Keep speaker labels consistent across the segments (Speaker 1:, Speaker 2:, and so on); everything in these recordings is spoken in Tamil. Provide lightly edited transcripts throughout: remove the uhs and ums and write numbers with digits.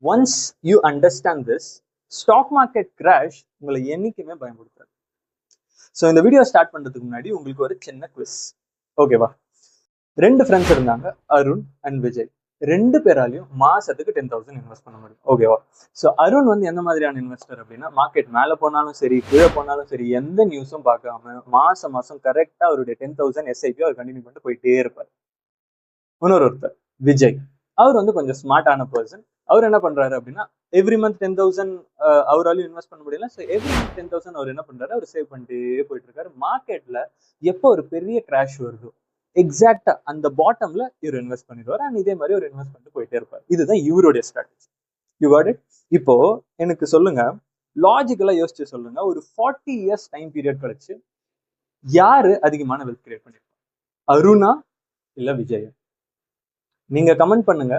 Speaker 1: Once you understand this, stock market crash உங்களை என்னைக்குமே பயன்படுத்தாது. ஸோ இந்த வீடியோ ஸ்டார்ட் பண்றதுக்கு முன்னாடி உங்களுக்கு ஒரு சின்ன குவிஸ், ஓகேவா? 2 ஃப்ரெண்ட்ஸ் இருந்தாங்க, அருண் அண்ட் விஜய். 2 பேராலையும் மாசத்துக்கு 10,000 இன்வெஸ்ட் பண்ண முடியும், ஓகேவா? ஸோ அருண் வந்து எந்த மாதிரியான இன்வெஸ்டர் அப்படின்னா, மார்க்கெட் மேலே போனாலும் சரி கீழே போனாலும் சரி எந்த நியூஸும் பார்க்காம மாசம் கரெக்டா அவருடைய 10,000 எஸ்ஐபி அவர் கண்டினியூ பண்ணிட்டு போயிட்டே இருப்பார். ஒருத்தர் விஜய், அவர் வந்து கொஞ்சம் ஸ்மார்ட்டான பர்சன். அவர் என்ன பண்றாரு அப்படின்னா, எவ்ரி மந்த் 10,000 அவராலையும் இன்வெஸ்ட் பண்ண முடியல. ஸோ எவ்ரி மந்த் 10,000 அவர் என்ன பண்றாரு, அவர் சேவ் பண்ணிட்டே போயிட்டு இருக்காரு. மார்க்கெட்ல எப்போ ஒரு பெரிய கிராஷ் வருதோ எக்ஸாக்டா அந்த பாட்டம்ல இவர் இன்வெஸ்ட் பண்ணிடுவார். அண்ட் இதே மாதிரி ஒரு இன்வெஸ்ட் பண்ணிட்டு போயிட்டே இருப்பார். இதுதான் இவருடைய ஸ்ட்ராட்டஜி. You got it? இப்போ எனக்கு சொல்லுங்க, லாஜிக்கலா யோசிச்சு சொல்லுங்க, ஒரு 40 இயர்ஸ் டைம் பீரியட் கழிச்சு யாரு அதிகமான வெல்த் கிரியேட் பண்ணிருப்பாங்க? அருணா இல்ல விஜயா? நீங்க கமெண்ட் பண்ணுங்க.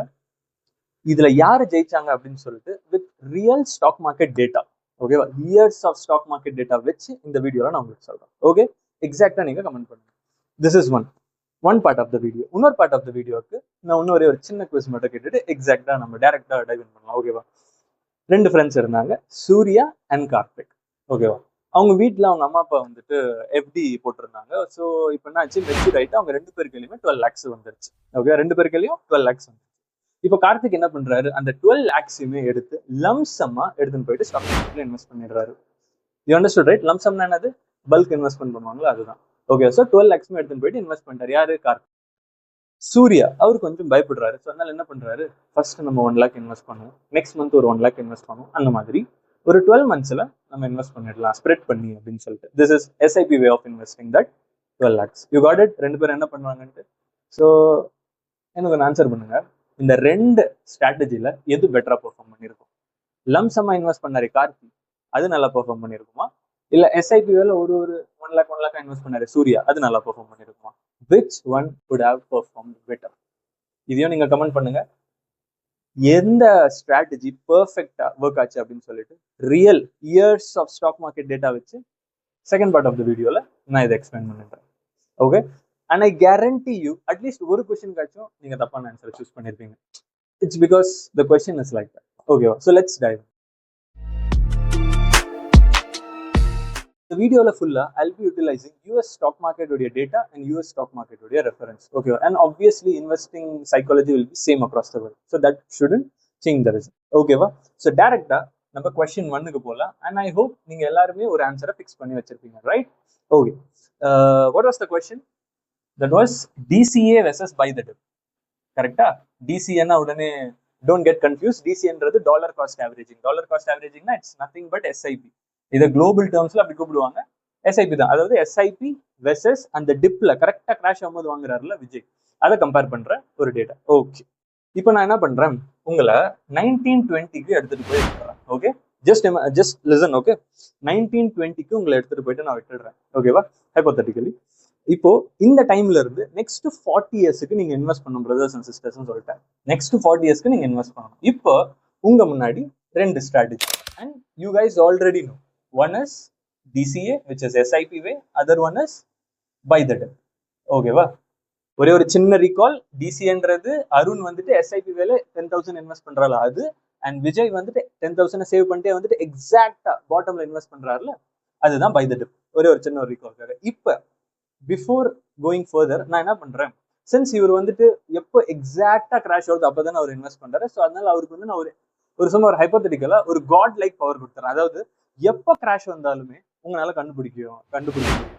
Speaker 1: இதுல யாரு ஜெயிச்சாங்க அப்படின்னு சொல்லிட்டு with real stock market data, ஓகேவா? Years of stock market data வச்சு இந்த வீடியோல நான் உங்களுக்கு சொல்றேன். ஓகே, எக்ஸாக்டா நீங்க கமெண்ட் பண்ணுங்க. This is one part of the video. இன்னொரு பார்ட் ஆஃப் த வீடியோக்கு நான் இன்னும் ஒரு சின்ன குவிஸ் மட்டும் கேட்டுட்டு எக்ஸாக்டா நம்ம டைரக்டா டைவ் இன் பண்ணலாம், ஓகேவா? 2 ஃப்ரெண்ட்ஸ் இருந்தாங்க, சூர்யா அண்ட் கார்த்திக், ஓகேவா? அவங்க வீட்டில் அவங்க அம்மா அப்பா வந்துட்டு எஃப்டி போட்டிருந்தாங்க. ஸோ இப்போ என்ன ஆச்சு, மெச்சூர் ஆகிட்டு அவங்க 2 பேருக்கையுமே 12 lakhs வந்துருச்சு, ஓகே? 2 பேருக்கையும் 12 lakhs வந்துருச்சு. இப்போ கார்த்திக் என்ன பண்றாரு, அந்த 12 lakhs-யுமே எடுத்து லம்சமா எடுத்துன்னு போயிட்டு ஸ்டாக் மார்க்கெட்ல இன்வெஸ்ட் பண்ணிடுறாரு. You understood right? லம்சம்னா என்னது? பல்க் இன்வெஸ்ட்மெண்ட் பண்ணுவாங்களா, அதுதான். ஓகே, ஸோ 12 lakhs-மே எடுத்துன்னு போயிட்டு இன்வெஸ்ட் பண்ணிட்டாரு. யாரு? கார்த்திக். சூர்யா அவர் கொஞ்சம் பயப்படுறாரு. ஸோ அதனால என்ன பண்றாரு, ஃபர்ஸ்ட் நம்ம 1 lakh இன்வெஸ்ட் பண்ணுவோம், நெக்ஸ்ட் மந்த் ஒரு 1 lakh இன்வெஸ்ட் பண்ணுவோம், அந்த மாதிரி ஒரு 12 months-ல நம்ம இன்வெஸ்ட் பண்ணிடலாம் ஸ்ப்ரெட் பண்ணி அப்படின்னு சொல்லிட்டு. This is SIP way of investing that 12 lakhs. You got it? 2 பேரும் என்ன பண்ணுவாங்கன்ட்டு. ஸோ எனக்கு ஒரு ஆன்சர் பண்ணுங்க, இந்த 2 ஸ்ட்ராட்டஜில எது பெட்டரா பெர்ஃபார்ம் பண்ணியிருக்கும்? லம்சமா இன்வெஸ்ட் பண்ணாரு கார்த்தி, அது நல்லா பெர்ஃபார்ம் பண்ணியிருக்குமா? இல்ல எஸ்ஐபி வேல ஒரு 1 lakh இன்வெஸ்ட் பண்ணாரு சூர்யா, அது நல்லா பெர்ஃபார்ம் பண்ணியிருக்குமா? Which one would have performed better? இதையும் நீங்க கமெண்ட் பண்ணுங்க. எந்த ஸ்ட்ராட்டஜி பெர்ஃபெக்டா ஒர்க் ஆச்சு அப்படின்னு சொல்லிட்டு real years of stock market data வச்சு செகண்ட் பார்ட் ஆஃப் த வீடியோல நான் இதை எக்ஸ்பிளைன் பண்ணிடுறேன், okay? And I guarantee you at least ஒரு கொஸ்டின் காச்சும் நீங்க தப்பான ஆன்சரை சூஸ் பண்ணிருப்பீங்க. It's because the question is like that, ஓகேவா? So let's dive. இந்த வீடியோல ஃபுல்லா I'll be utilizing US stock market உடைய data and US stock market உடைய reference, okay? And obviously investing psychology will be same across the world, so that shouldn't change the result, okay வா? So directா நம்ம question 1க்கு போலாம். And I hope நீங்க எல்லாருமே ஒரு ஆன்சரை ஃபிக்ஸ் பண்ணி வச்சிருப்பீங்க, right? Okay, what was the question? That was DCA versus buy the dip, கரெக்டா? DCA-னா உடனே don't get confused. DCA-ன்றது dollar cost averaging. Dollar cost ஆவரேஜிங்னா இட்ஸ் நத்திங் பட் SIP. இதை குளோபல் டேர்ம்ஸ்ல அப்படி கூப்பிடுவாங்க. SIP தான். அதாவது SIP வெர்சஸ் அந்த டிப்ல கரெக்டா கிராஷ் ஆகும்போது வாங்குறாருல விஜய், அதை கம்பேர் பண்ற ஒரு டேட்டா. ஓகே, இப்போ நான் என்ன பண்றேன், உங்களை 1920க்கு எடுத்துட்டு போய் விட்டுறேன், ஓகே? Just listen, okay? 1920க்கு உங்களை எடுத்துட்டு போயிட்டு நான் விட்டுடுறேன், ஓகேவா? ஹைபோதெட்டிக்கலி. இப்போ இந்த டைம்ல இருந்து நெக்ஸ்ட் 40 இயர்ஸ்க்கு நீங்க இன்வெஸ்ட் பண்ணும் பிரதர்ஸ் அண்ட் சிஸ்டர்ஸ் சொல்லிட்டேன். நெக்ஸ்ட் 40 இயர்ஸ்க்கு நீங்க இன்வெஸ்ட் பண்ணணும். இப்போ உங்க முன்னாடி 2 strategy and you guys already know. One is DCA which is SIP way, other one is buy the dip, ஓகேவா? ஒரே ஒரு சின்ன ரீகால், DCAன்றது அருண் வந்துட்டு SIP வேல 10,000 இன்வெஸ்ட் பண்றாரு அது, அண்ட் விஜய் வந்துட்டு 10,000 சேவ் பண்ணிட்டே வந்துட்டு எக்ஸாக்டா பாட்டம்ல இன்வெஸ்ட் பண்றாருல, அதுதான் buy the dip. ஒரே ஒரு சின்ன ஒரு ரீகால்க்காக. இப்போ பிஃபோர் கோயிங் ஃபர்தர் நான் என்ன பண்றேன், சின்ஸ் இவர் வந்துட்டு எப்போ எக்ஸாக்டா கிராஷ் ஆகுது அப்பதான் அவர் இன்வெஸ்ட் பண்றாரு. ஸோ அதனால அவருக்கு வந்து நான் ஒரு சும்மா ஒரு ஹைபோதெட்டிக்கலா ஒரு காட் லைக் பவர் கொடுத்துறேன். அதாவது எப்போ கிராஷ் வந்தாலுமே உங்களால கண்டுபிடிக்க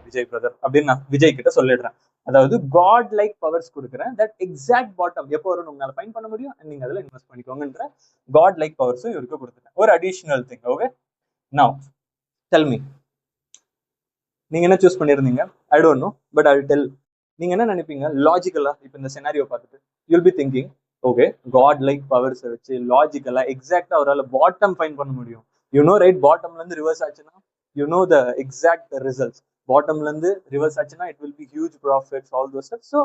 Speaker 1: விஜய் பிரதர் அப்படின்னு நான் விஜய் கிட்ட சொல்லிடுறேன். அதாவது காட் லைக் பவர்ஸ் கொடுக்குறேன். தட் எக்ஸாக்ட் பாட்டம் எப்போ வரும் உங்களால ஃபைண்ட் பண்ண முடியும், நீங்க அதில் இன்வெஸ்ட் பண்ணிக்கோங்கன்ற காட் லைக் பவர்ஸும் இவருக்கு கொடுத்துட்டேன். ஒரு additional thing, okay? Now tell me, நீங்க என்ன சூஸ் பண்ணிருந்தீங்க? I don't know, but I will tell. நீங்க என்ன நினைப்பீங்க லாஜிக்கலா? இப்போ இந்த சினாரியோ பார்த்துட்டு you'll be thinking, okay, god like powers வச்சு லாஜிக்கலா எக்ஸாக்டா அவரால் பாட்டம் ஃபைண்ட் பண்ண முடியும். யூ நோ ரைட், பாட்டம்ல இருந்து ரிவர்ஸ் ஆச்சுன்னா you know the exact results. பாட்டம்ல இருந்து ரிவர்ஸ் ஆச்சுன்னா it will be huge profits, all those stuff. So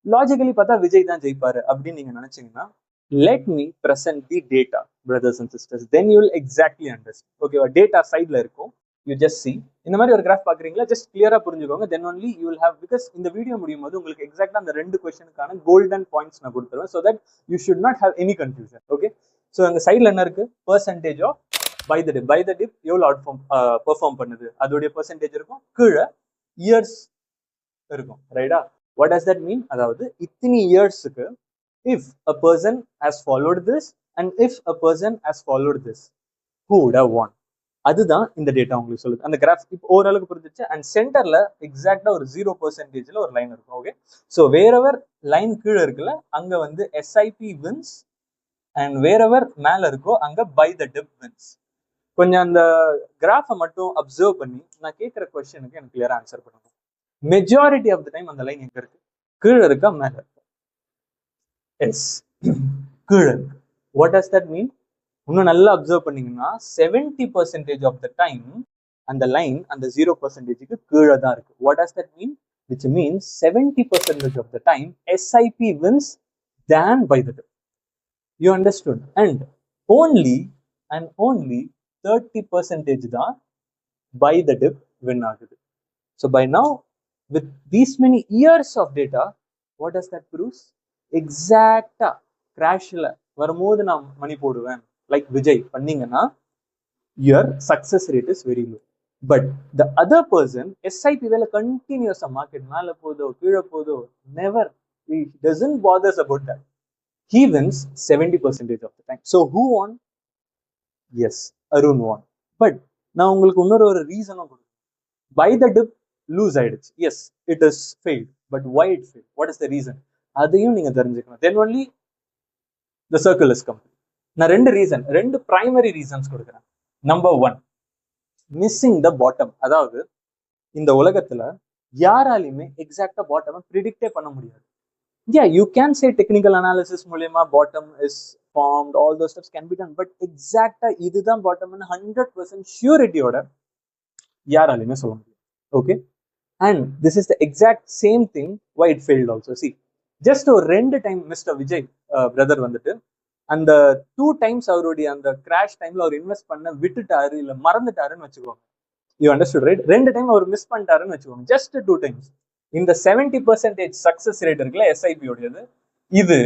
Speaker 1: logically பார்த்தா விஜய் தான் ஜெயிப்பாரு அப்படின்னு நீங்க நினைச்சீங்கன்னா, let me present the data, brothers and sisters, then you will exactly understand, okay? Data side la irukum, you just see இந்த மாதிரி ஒரு கிராஃப் பாக்குறீங்களா, ஜஸ்ட் கிளியரா புரிஞ்சுக்கோங்க. Then only you will have, because இந்த வீடியோ முடியும் போது உங்களுக்கு எக்ஸாக்டா அந்த 2 கொஸ்டினுக்கான கோல்டன் பாயிண்ட்ஸ் நான் கொடுத்துருவேன், so that you should not have any confusion, okay? So அங்கே சைடில் என்ன இருக்கு, percentage of buy the dip. Buy the dip எவ்வளோ அவுட் பெர்ஃபார்ம் பண்ணுது அதோடைய பெர்சன்டேஜ் இருக்கும், கீழே இயர்ஸ் இருக்கும். ரைட்டா? What does that mean? அதாவது இத்தனை இயர்ஸுக்கு if a person has followed this and if a person has followed this, who would have won? அதுதான் இந்த டேட்டா உங்களுக்கு சொல்லுது. அந்த கிராஃப் இப்போ ஓரளவுக்கு புரிஞ்சிச்சு. அண்ட் சென்டர்ல எக்ஸாக்டா ஒரு 0%ல ஒரு லைன் இருக்கும். ஓகே, ஸோ வேறவர் லைன் கீழே இருக்குல்ல அங்க வந்து எஸ்ஐபி வின்ஸ் அண்ட் வேறவர் மேல இருக்கோ அங்க பை த டிப் வின்ஸ். கொஞ்சம் அந்த கிராஃபை மட்டும் அப்சர்வ் பண்ணி நான் கேட்குற கொஸ்டினுக்கு எனக்கு கிளியரா ஆன்சர் பண்ணணும். மெஜாரிட்டி ஆஃப் த டைம் அந்த லைன் எங்க இருக்கு, கீழே இருக்கா மேல இருக்கு? எஸ், கீழே இருக்கு. What does that mean? இன்னும் நல்லா அப்சர்வ் பண்ணீங்கன்னா 70% ஆஃப் த டைம் அந்த லைன் அந்த 0%க்கு கீழே தான் இருக்கு. What does that mean? Which means 70% of the time SIP wins than buy the dip. You understood? And only 30% தான் பை த டிப் வின் ஆகுது. So by now with these many years of data, what does that proves? எக்ஸாக்டா கிராஷ்ல வரும்போது நான் மணி போடுவேன் லைக் விஜய் பண்ணீங்கன்னா your success rate is very low. But the other person SIP வேலை கண்டினியூஸா மார்க்கெட் மேல போதோ கீழே போதோ never, he doesn't bothers about that. He wins 70% of the time. So who won? Yes, Arun won. But நான் உங்களுக்கு இன்னொரு ஒரு ரீசனும் கொடுக்குறேன். By the dip lose ஆயிடுச்சு. Yes, it is failed. But why it failed? What is the reason? அதையும் நீங்க தெரிஞ்சுக்கணும். Then only the circle is complete. நான் ரெண்டு பிரைமரி ரீசன்ஸ் கொடுக்குறேன். Number 1, missing the bottom. அதாவது இந்த உலகத்துல யாராலையுமே எக்ஸாக்டா பாட்டம் ப்ரிடிக்டே பண்ண முடியாது. Yeah, you can say technical analysis மூலமா bottom is formed, all those steps can be done, but எக்ஸாக்டா இதுதான் பாட்டம் 100% ஷூரிட்டியோட யாராலையுமே சொல்ல முடியும். Okay, and this is the exact same thing why it failed also. See, just ஒரு 2 டைம் மிஸ்டர் விஜய் பிரதர் வந்துட்டு அந்த 2 times அவருடைய அந்த கிராஷ் டைம்ல அவர் இன்வெஸ்ட் பண்ண விட்டுட்டாரு இல்ல மறந்துட்டாருன்னு வச்சுக்கோங்க. You understood right? 2 டைம் அவர் மிஸ் பண்ணிட்டாருன்னு வச்சுக்கோங்க. Just 2 times. இந்த 70% சக்சஸ் ரேட் இருக்குல்ல எஸ்ஐபி உடையது, இது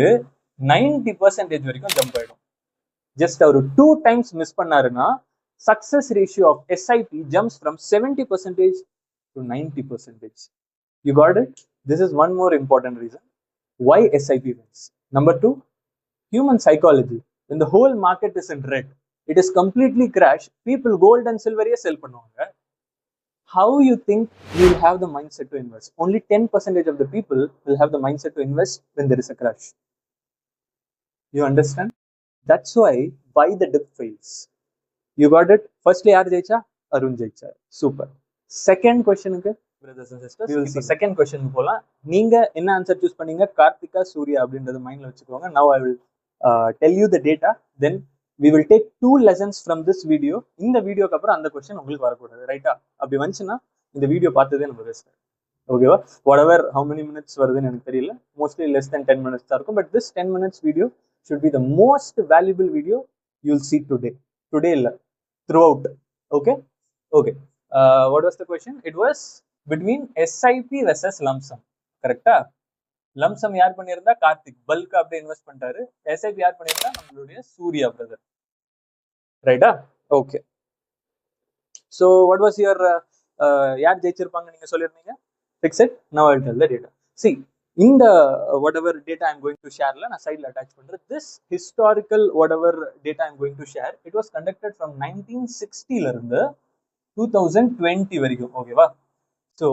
Speaker 1: 90% வரைக்கும் ஜம்ப் ஆயிடும். ஜஸ்ட் அவர் 2 times மிஸ் பண்ணாருன்னா success ratio of SIP jumps from 70% to 90%. You got it? This is one more important reason why SIP wins. Number 2, human psychology. When the whole market is in red, it is completely crashed, people gold and silver sell பண்ணுவாங்க. How you think you will have the mindset to invest? Only 10% of the people will have the mindset to invest when there is a crash. You understand? That's why buy the dip fails. You got it? Firstly, yaar jeicha? Arun jeicha. Super. Second question ku brothers and sisters, இப்போ second question போலாம். நீங்க என்ன ஆன்சர் சூஸ் பண்ணீங்க? கார்த்திகா, சூர்யா அப்படின்றது மைண்ட்ல வச்சுக்கோங்க. Now I will tell you the data, then we will take 2 lessons from this video. இந்த வீடியோக்கு அப்புறம் அந்த கொஸ்டின் உங்களுக்கு வரக்கூடாது. ரைட்டா? அப்படி வந்துச்சுன்னா இந்த வீடியோ பார்த்ததே நம்ம வேஸ்ட். ஓகேவா? whatever how many minutes வருதுன்னு எனக்கு தெரியல, mostly less than 10 minutes தான் இருக்கும். But this 10 minutes video should be the most valuable video you'll see today இல்ல throughout. Okay. What was the question? It was between SIP versus lump sum. கரெக்டா? லம்ப் சம் யார் பண்ணியிருந்தா? கார்த்திக் பல்கா அப்படியே இன்வெஸ்ட் பண்ணிட்டாரு. எஸ்ஐபி யார் பண்ணியிருந்தா? நம்மளுடைய சூர்யா பிரதர். ரைட்டா? Okay. So what was your யார் ஜெயிச்சிருப்பாங்க நீங்க சொல்லியிருந்தீங்க? Fixed. Now I will tell the data. C, இந்த whatever data I'm going to shareல நான் சைடில் அட்டாச் பண்றேன். This historical whatever data I'm going to share, it was conducted from 1960ல இருந்து 2020 வரைக்கும். ஓகேவா? ஸோ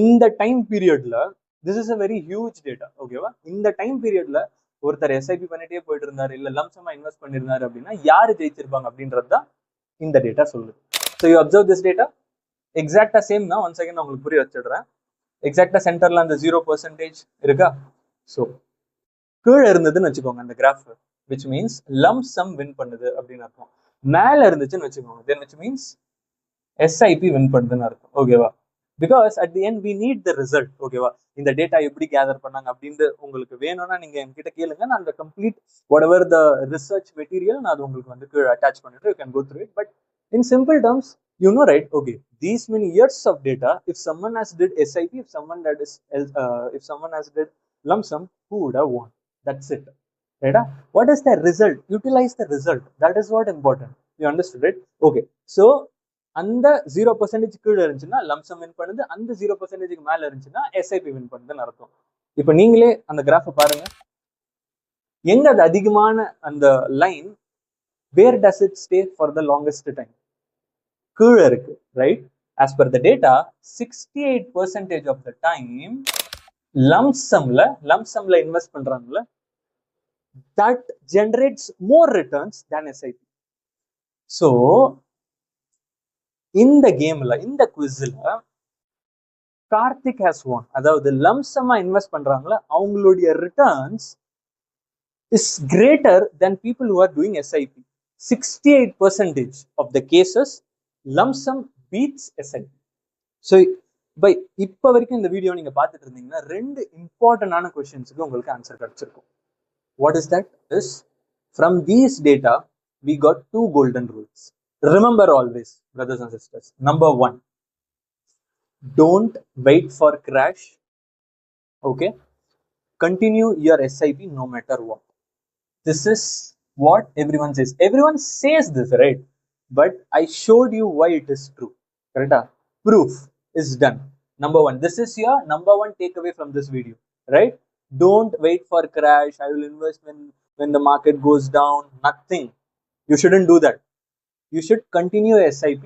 Speaker 1: இந்த டைம் பீரியட்ல this is a very huge data. ஓகேவா? இந்த டைம் பீரியட்ல ஒருத்தர் எஸ்ஐபி பண்ணிட்டே போயிட்டு இருந்தாரு இல்ல லம்சமா இன்வெஸ்ட் பண்ணிருந்தாரு அப்படின்னா யாரு ஜெயிச்சிருப்பாங்க அப்படின்றது தான் இந்த டேட்டா சொல்லுது. So you observe this data. எக்ஸாக்டா சேம் தான். ஒன் செகண்ட் நான் உங்களுக்கு புரிய வச்சிடுறேன். எக்ஸாக்டா சென்டர்ல அந்த 0% இருக்கா? ஸோ கீழே இருந்ததுன்னு வச்சுக்கோங்க அந்த graph, which means lump sum win பண்ணுது அப்படின்னு அர்த்தம். மேல இருந்துச்சுன்னு வச்சுக்கோங்க, then which means SIP win பண்ணுதுன்னு அர்த்தம். ஓகேவா? Because at the end we need the result. ஓகேவா? இந்த டேட்டா எப்படி கேதர் பண்ணாங்க அப்படின்னு உங்களுக்கு வேணும்னா நீங்க என்கிட்ட கேளுங்க. நான் அந்த complete whatever the research material நான் அது உங்களுக்கு வந்து கீழே அட்டாச் பண்ணிட்டு you can go through it. But in simple terms, you know, right? Okay, these many years of data, if someone has did SIP, if someone has did lump sum, who would have won? That's it. right? What is the result? Utilize the result. That is what important. You understood it? Okay. So அந்த 0% கீழே இருந்துச்சுன்னா லம்சம் வின் பண்ணுது, அந்த 0% மேல இருந்துச்சுன்னா எஸ்ஐபி வின் பண்ணுதுன்னு அர்த்தம். இப்போ நீங்களே அந்த கிராஃபை பாருங்க, எங்க அது அதிகமான அந்த line, where does it stay for the longest time? கீழே இருக்கு, right? as per the data, 68% of the time லம்சம்ல இன்வெஸ்ட் பண்றாங்கல்ல, that generates more returns than SIP. So இந்த கேம்ல, இந்த குவிஸ்ல கார்த்திக் has won. அதாவது லம்சமா இன்வெஸ்ட் பண்றாங்களா, அவங்களுடைய returns is greater than people who are doing SIP. 68% of the cases lump sum beats SIP. So by இப்போ வரைக்கும் இந்த வீடியோ நீங்க பார்த்துட்டு இருந்தீங்கன்னா ரெண்டு இம்பார்ட்டன்டான क्वेश्चंसக்கு உங்களுக்கு ஆன்சர் கிடைச்சிருக்கும். What is that? Is from these data we got two golden rules. Remember always, brothers and sisters. Number one, don't wait for crash. Okay, continue your SIP no matter what. This is what everyone says. Everyone says this, right? But I showed you why it is true. Correct? Proof is done. Number one, this is your number one takeaway from this video, right? Don't wait for crash. I will invest when the market goes down. Nothing. You shouldn't do that. You should continue SIP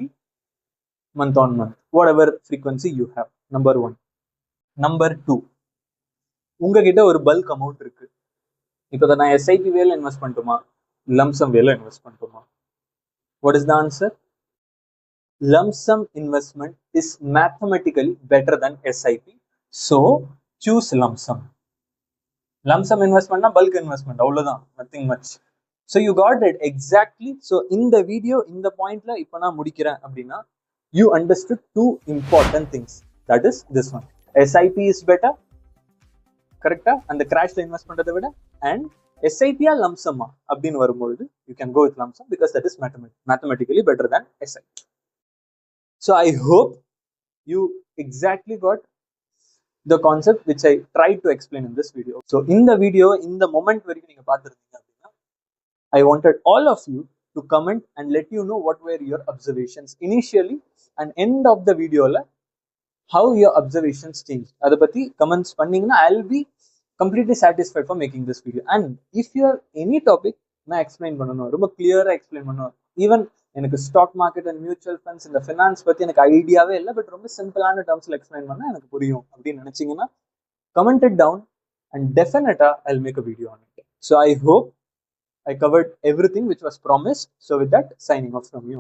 Speaker 1: month on month, whatever frequency you have. Number one. Number two, உங்ககிட்ட ஒரு பல்க் அமௌண்ட் இருக்கு. இப்போ நான் எஸ்ஐபி வேல இன்வெஸ்ட் பண்ணட்டுமா, லம்சம் வேல இன்வெஸ்ட் பண்ணட்டுமா? What is the answer? Lump sum investment is mathematically better than SIP. So choose lump sum. Lump sum investment na bulk investment, அவ்வளவுதான், nothing much. So you got it exactly. So in the video, in the point la இப்போ நான் முடிக்கிறேன் அப்படின்னா, you understood two important things. That is this one. SIP is better, correct? அந்த கிராஷ்ல இன்வெஸ்ட் பண்றதை விட. And SIP ah lump sum அப்படின்னு வரும்பொழுது you can go with lump sum because that is mathematically better than SIP. So I hope you exactly got the concept which I tried to explain in this video. So in the video, in the moment வரைக்கும் நீங்க பார்த்திருந்தீங்க அப்படின்னா, I wanted all of you to comment and let you know what were your observations initially and end of the video la how your observations changed. அதை பத்தி comments பண்ணீங்கன்னா I'll be completely satisfied for making this video. And if you have any topic நான் explain பண்ணணும், ரொம்ப clear-ஆ explain பண்ணணும், even எனக்கு stock market and mutual funds இந்த ஃபினான்ஸ் பத்தி எனக்கு ஐடியாவே இல்லை, பட் ரொம்ப சிம்பிளான டேர்ம்ஸ்ல எக்ஸ்பிளைன் பண்ணா எனக்கு புரியும் அப்படின்னு நினைச்சீங்கன்னா comment it down and definitely I'll make a video on it. So I hope I covered everything which was promised. So with that, signing off from you.